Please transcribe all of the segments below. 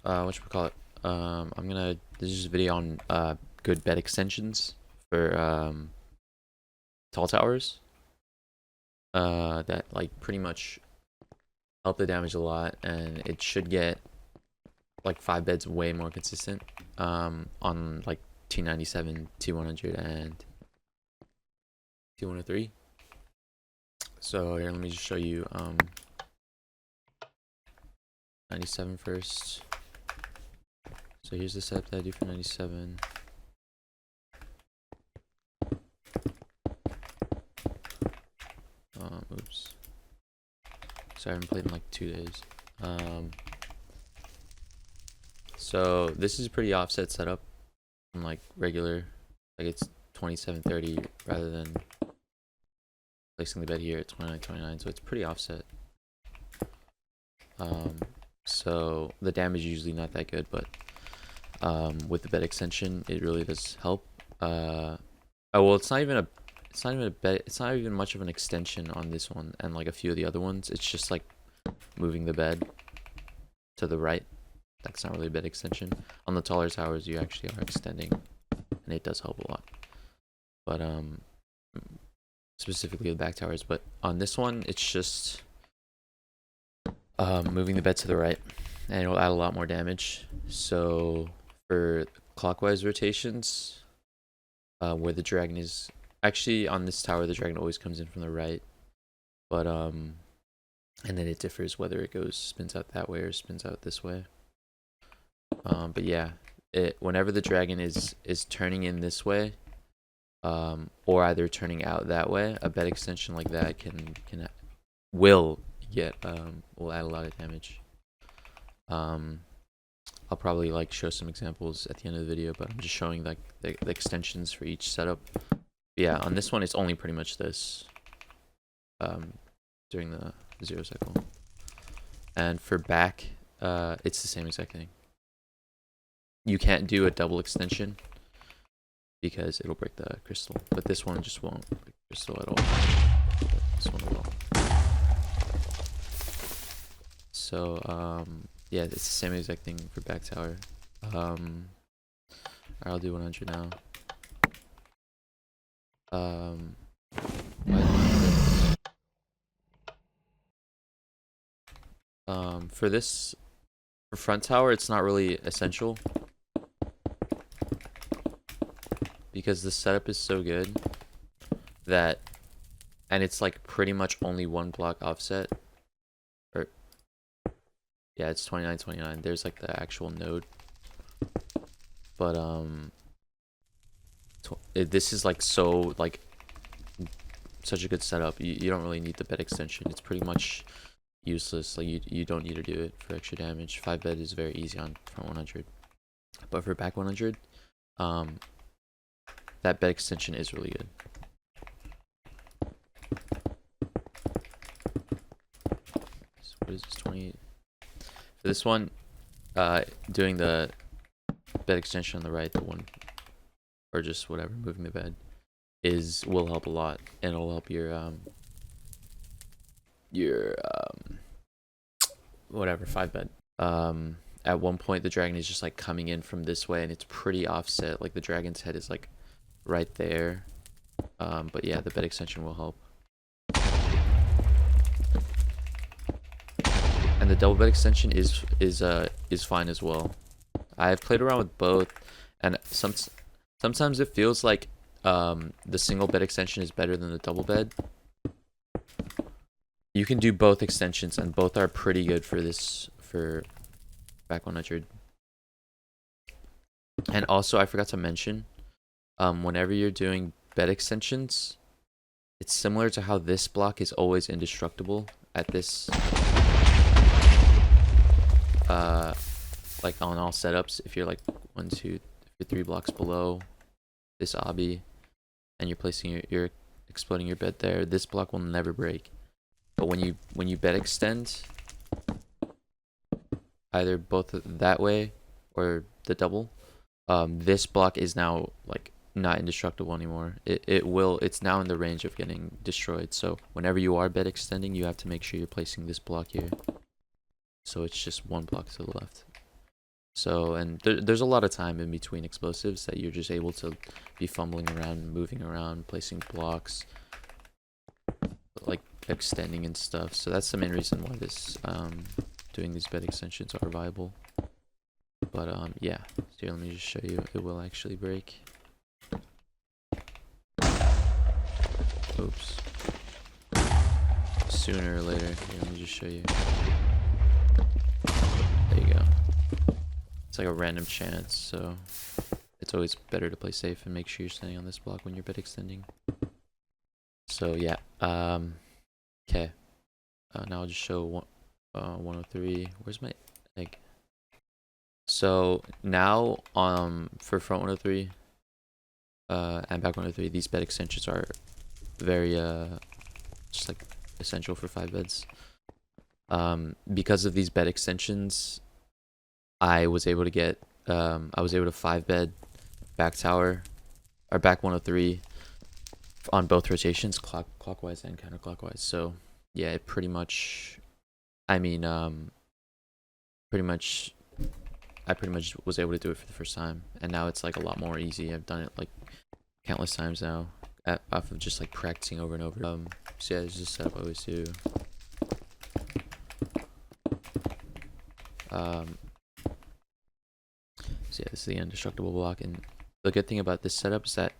whatchamacallit, I'm gonna, this is a video on good bed extensions for tall towers that like pretty much help the damage a lot, and it should get like 5 beds way more consistent on like T97, T100, and T103. So here, let me just show you 97 first. So here's the setup that I do for 97. Oops. Sorry, I haven't played in like 2 days. So this is a pretty offset setup from like regular, like it's 2730 rather than placing the bed here at 2929, so it's pretty offset. So the damage is usually not that good, but with the bed extension, it really does help. Oh well, it's not even a bed. It's not even much of an extension on this one and like a few of the other ones. It's just like moving the bed to the right. That's not really a bed extension. On the taller towers, you actually are extending, and it does help a lot. But specifically the back towers. But on this one, it's just moving the bed to the right, and it'll add a lot more damage. So for clockwise rotations, where the dragon is actually on this tower, the dragon always comes in from the right, but and then it differs whether it spins out that way or spins out this way. But yeah, whenever the dragon is turning in this way, or either turning out that way, a bed extension like that will add a lot of damage. I'll probably like show some examples at the end of the video, but I'm just showing like the extensions for each setup. But yeah, on this one it's only pretty much this during the 0 cycle, and for back it's the same exact thing. You can't do a double extension because it'll break the crystal, but this one just won't break the crystal at all. But this one will. So yeah, it's the same exact thing for back tower. I'll do 100 now. For front tower, it's not really essential because the setup is so good that, and it's like pretty much only 1 block offset. Or yeah, it's 2929. There's like the actual node, but this is like such a good setup. You don't really need the bed extension. It's pretty much useless. Like you don't need to do it for extra damage. 5 bed is very easy on front 100, but for back 100, that bed extension is really good. So what is this, 20? For this one, doing the bed extension on the right, the one, or just whatever, moving the bed, will help a lot, and it'll help your whatever 5 bed. At one point the dragon is just like coming in from this way, and it's pretty offset. Like the dragon's head is like right there. But yeah, the bed extension will help. And the double bed extension is fine as well. I've played around with both, and sometimes it feels like the single bed extension is better than the double bed. You can do both extensions, and both are pretty good for back 100. And also, I forgot to mention, whenever you're doing bed extensions, it's similar to how this block is always indestructible at this, like on all setups. If you're like 1, 2, 3 blocks below this obby, and you're placing you're exploding your bed there, this block will never break. But when you bed extend, either both that way or the double, this block is now like not indestructible anymore. It's now in the range of getting destroyed. So whenever you are bed extending, you have to make sure you're placing this block here, so it's just 1 block to the left. So, and there's a lot of time in between explosives that you're just able to be fumbling around, moving around, placing blocks, like extending and stuff. So that's the main reason why this doing these bed extensions are viable. But yeah. So here, let me just show you. It will actually break. Oops. Sooner or later. Here, let me just show you. There you go. It's like a random chance, so it's always better to play safe and make sure you're standing on this block when you're bed extending. So yeah. Okay. Now I'll just show 103. Where's my egg? So now for front 103 and back 103, these bed extensions are very just like essential for 5 beds. Because of these bed extensions, I was able to get 5 bed back tower or back 103 on both rotations, clockwise and counterclockwise. So yeah, it pretty much, I mean, I pretty much was able to do it for the first time, and now it's like a lot more easy. I've done it like countless times now, off of just like practicing over and over. So yeah, it's just setup I always do. So yeah, this is the indestructible block, and the good thing about this setup is that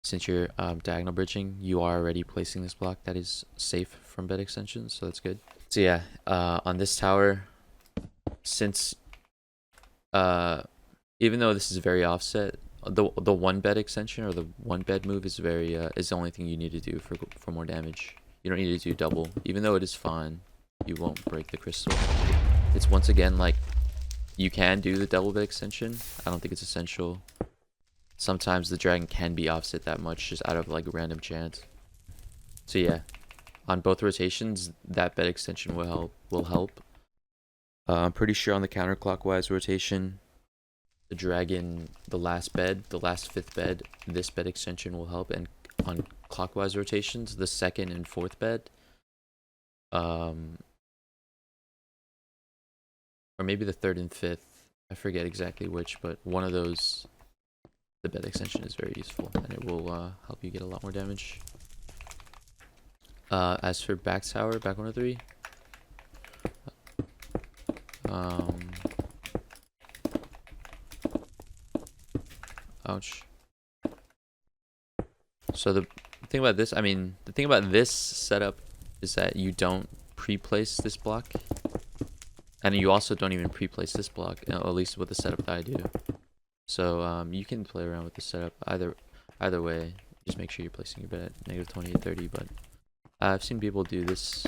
since you're diagonal bridging, you are already placing this block that is safe from bed extensions, so that's good. So yeah, on this tower, since even though this is very offset, the one bed extension or the one bed move is very is the only thing you need to do for more damage. You don't need to do double, even though it is fine. You won't break the crystal. It's once again like you can do the double bed extension. I don't think it's essential. Sometimes the dragon can be offset that much just out of like a random chance. So yeah, on both rotations, that bed extension will help. I'm pretty sure on the counterclockwise rotation, the dragon, the last 5th bed, this bed extension will help. And on clockwise rotations, the 2nd and 4th bed, or maybe the 3rd and 5th, I forget exactly which, but one of those, the bed extension is very useful, and it will help you get a lot more damage. As for back tower, back 103, ouch. So the thing about this, the thing about this setup is that you don't pre-place this block, and you also don't even pre-place this block, at least with the setup that I do. So you can play around with the setup either way. Just make sure you're placing your bet at negative 20 and 30. But I've seen people do this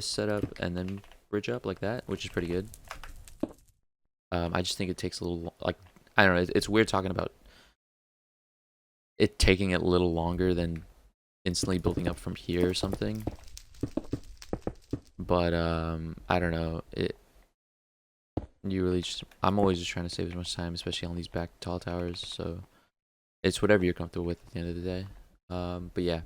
setup and then bridge up like that, which is pretty good. I just think it takes a little, like, I don't know, it's weird talking about it taking it a little longer than instantly building up from here or something. But I don't know, you really just, I'm always just trying to save as much time, especially on these back tall towers, so it's whatever you're comfortable with at the end of the day. But yeah,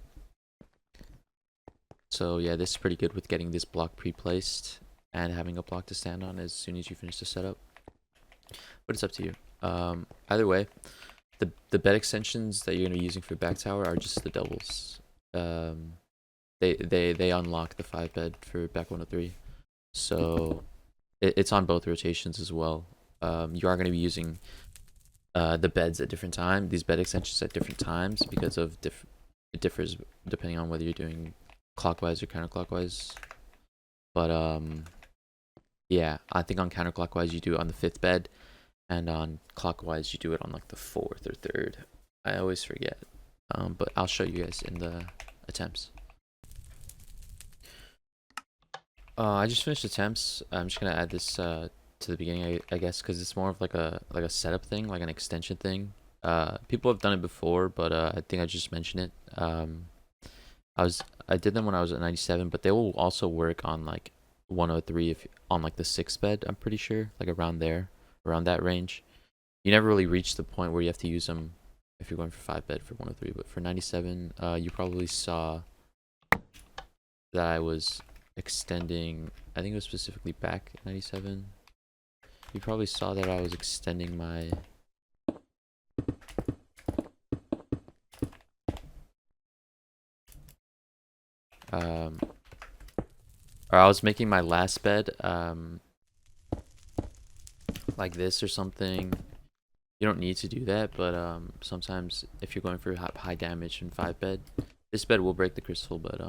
so yeah, this is pretty good with getting this block pre-placed and having a block to stand on as soon as you finish the setup, but it's up to you. Either way, the bed extensions that you're going to be using for back tower are just the doubles. They unlock the 5 bed for back 103, so it's on both rotations as well. You are going to be using the beds at different times, these bed extensions at different times, because of it differs depending on whether you're doing clockwise or counterclockwise. But yeah, I think on counterclockwise you do it on the 5th bed, and on clockwise you do it on like the 4th or 3rd. I always forget, but I'll show you guys in the attempts. I just finished attempts. I'm just gonna add this to the beginning, I guess, because it's more of like a setup thing, like an extension thing. People have done it before, but I think I just mentioned it. I did them when I was at 97, but they will also work on like 103 if on like the 6th bed. I'm pretty sure, like around there, around that range. You never really reach the point where you have to use them if you're going for 5 bed for 103, but for 97, you probably saw that I was extending. I think it was specifically back 97. You probably saw that I was extending my or I was making my last bed like this or something. You don't need to do that, but sometimes if you're going for high damage in 5 bed, this bed will break the crystal, but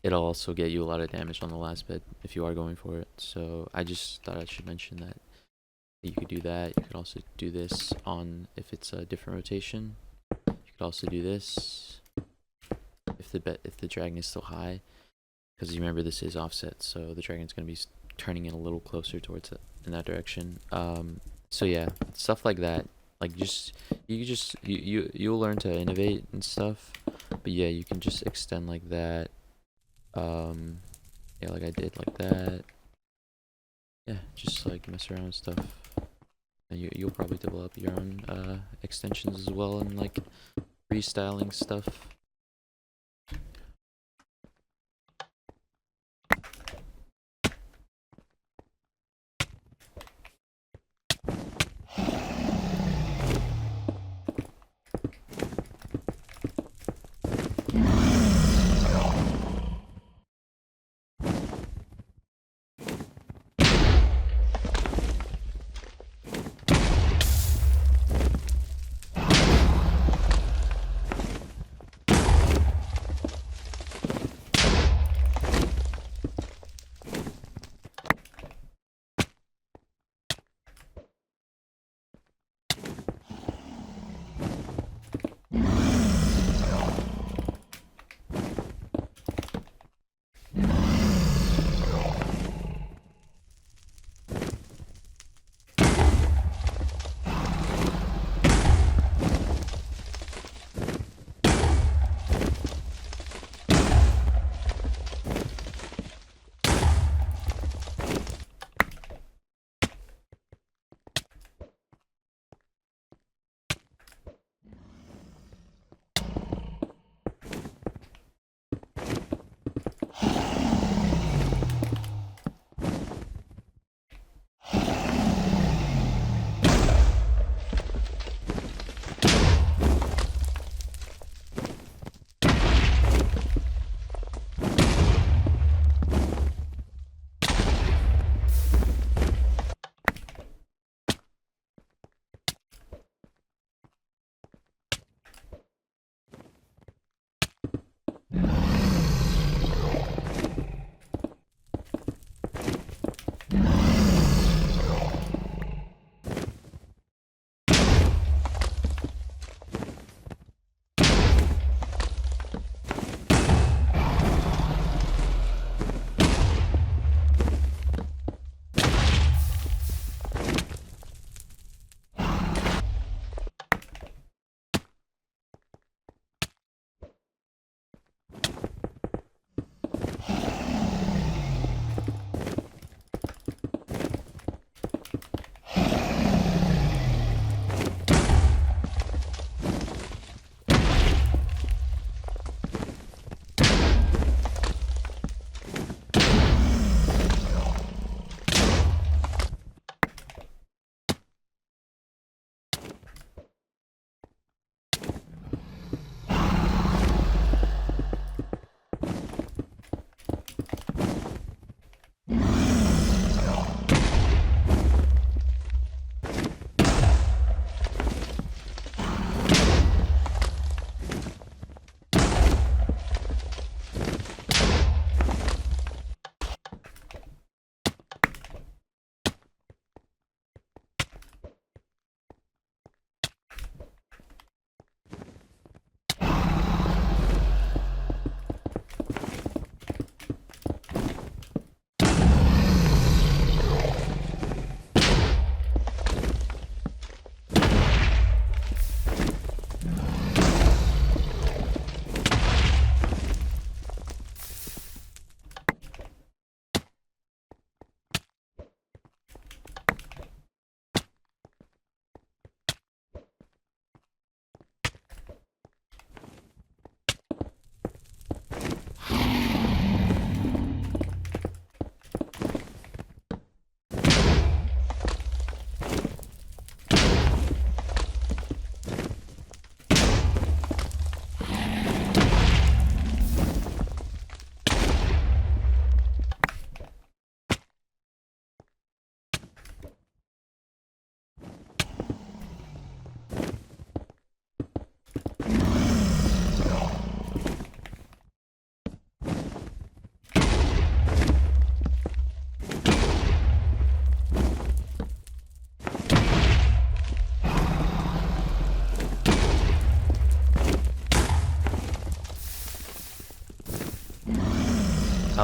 it'll also get you a lot of damage on the last bed if you are going for it. So I just thought I should mention that you could do that. You could also do this on if it's a different rotation. You could also do this if the dragon is still high, because you remember this is offset, so the dragon's gonna be turning in a little closer towards it in that direction. So yeah, stuff like that. Like you'll learn to innovate and stuff. But yeah, you can just extend like that. Yeah, like I did like that. Yeah, just like mess around with stuff. And you'll probably develop your own extensions as well, and like restyling stuff.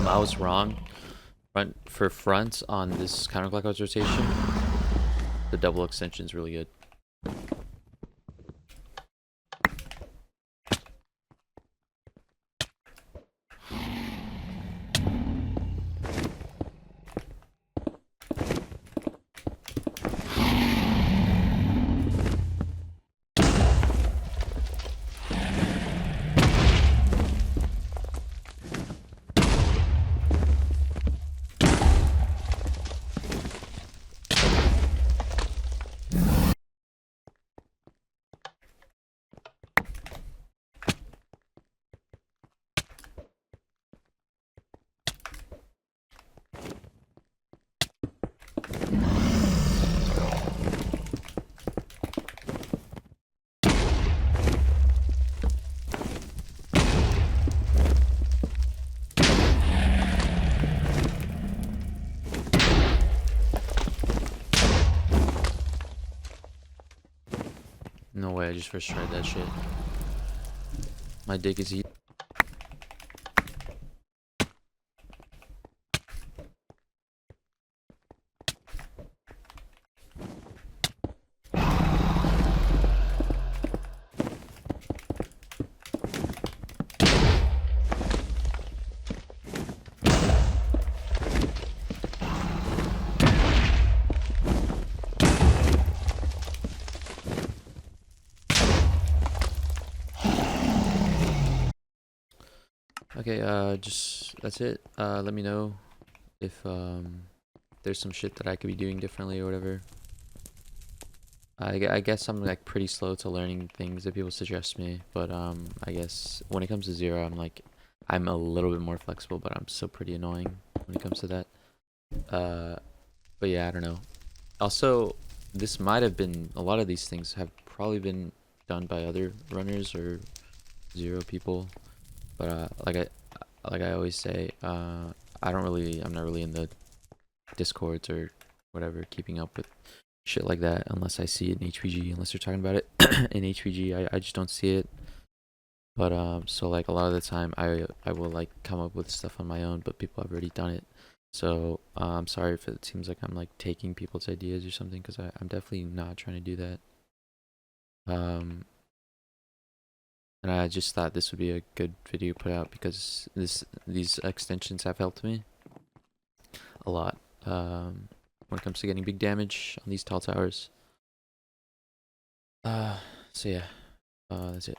I was wrong. For front on this counterclockwise rotation, the double extension is really good. No way, I just first tried that shit. My dick is eat. Okay, just that's it. Let me know if there's some shit that I could be doing differently or whatever. I guess I'm like pretty slow to learning things that people suggest me, but I guess when it comes to zero, I'm a little bit more flexible, but I'm still pretty annoying when it comes to that. But yeah, I don't know. Also, this might have been a lot of these things have probably been done by other runners or zero people, but like I always say, I'm not really in the discords or whatever keeping up with shit like that unless I see it in HPG, unless they're talking about it in HPG. I just don't see it. But so like a lot of the time I will like come up with stuff on my own, but people have already done it. So I'm sorry if it seems like I'm like taking people's ideas or something, because I'm definitely not trying to do that. And I just thought this would be a good video to put out because these extensions have helped me a lot when it comes to getting big damage on these tall towers. So yeah, that's it.